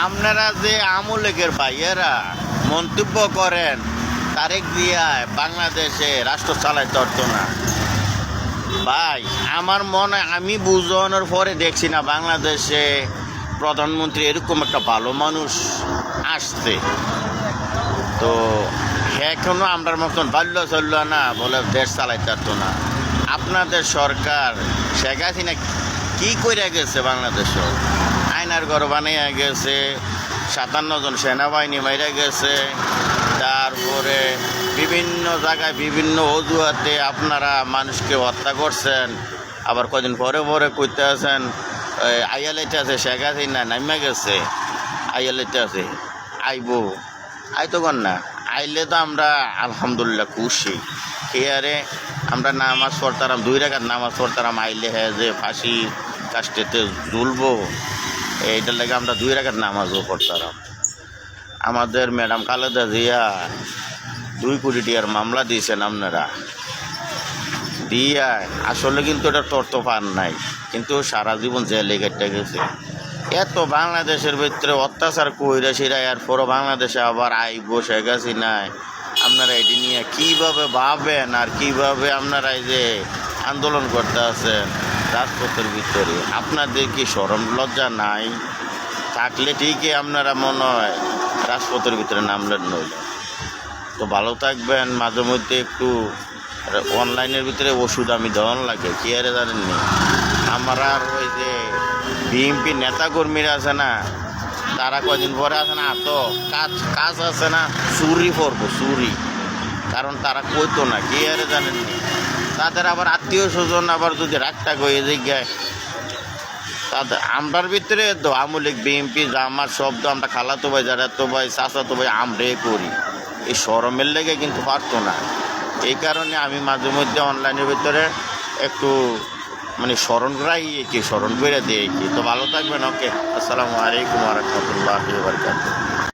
আপনারা যে আমলেগের ভাইয়েরা মন্তব্য করেন তারেক জিয়ায় বাংলাদেশে রাষ্ট্র চালাইতে পারতো না ভাই, আমার মনে আমি বুঝানোর পরে দেখছি না বাংলাদেশে প্রধানমন্ত্রী এরকম একটা ভালো মানুষ আসছে। তো এখনো আমরার মতন বাল্য চলল না বলে দেশ চালাইতে পারতো না। আপনাদের সরকার শেখ হাসিনা কী করে গেছে, বাংলাদেশও আয়নার ঘর বানিয়ে গেছে, 57 জন সেনাবাহিনী মাইরা গেছে, তারপরে বিভিন্ন জায়গায় বিভিন্ন অজুহাতে আপনারা মানুষকে হত্যা করছেন। আবার কদিন পরে পরে কইতে আছেন আইয়ালাইতে আছে শেখ হাসিনা নাইমা গেছে, আইয়ালাইতে আছে আইবো, আইতো কর না আইলে তো আমরা আলহামদুলিল্লাহ খুশি। এয়ারে আমরা নামাজ পড়তাম, 2 রাকাত নামাজ পড়তাম, আইলে হ্যাঁ যে ফাঁসি কাস্টেতে ঝুলবো, এইটার লাগে আমরা 2 রাকাত নামাজও পড়তাম। আমাদের ম্যাডাম খালেদা জিয়া 2 কোটি টাকার মামলা দিয়েছেন আপনারা দিয়া, আসলে কিন্তু এটা তথ্য পান নাই, কিন্তু সারা জীবন জেলে কেটে গেছে। এত বাংলাদেশের ভিতরে অত্যাচার কইরা সেরা এরপরও বাংলাদেশে আবার আইব শেখ হাসিনায়, আপনারা এটি নিয়ে কীভাবে ভাবেন আর কীভাবে আপনারা এই যে আন্দোলন করতে আছেন রাজপথের ভিতরে? আপনাদের কি শরম লজ্জা নাই? থাকলে ঠিকই আপনারা মনে হয় রাজপথের ভিতরে নামলেন নইল। তো ভালো থাকবেন। মাঝে মধ্যে একটু অনলাইনের ভিতরে ওষুধ আমি দেওয়ান লাগে, কি আরে জানেননি, আমার আর ওই যে বিএনপি নেতাকর্মীরা আছে না, তারা কদিন পরে আছে না তো কাজ আছে না, চুরি করবো চুরি, কারণ তারা কইতো না, কি আরে জানেননি, তাদের আবার আত্মীয় স্বজন আবার যদি রাগটা গিয়ে জিজ্ঞায় তাদের আমরার ভিতরে তো আমলিক বিএনপি জামার শব্দ আমরা খালাতো ভাই যারা ভাই চাচাতো ভাই আমরে করি, এই শরমের লেগে কিন্তু পারতো না। এই কারণে আমি মাঝে মধ্যে অনলাইনের ভিতরে একটু মানে স্মরণ করাই কি স্মরণ করে দিই কি। তো ভালো থাকবেন। ওকে, আসসালামু আলাইকুম ওয়া রাহমাতুল্লাহি ওয়া বারাকাতুহু।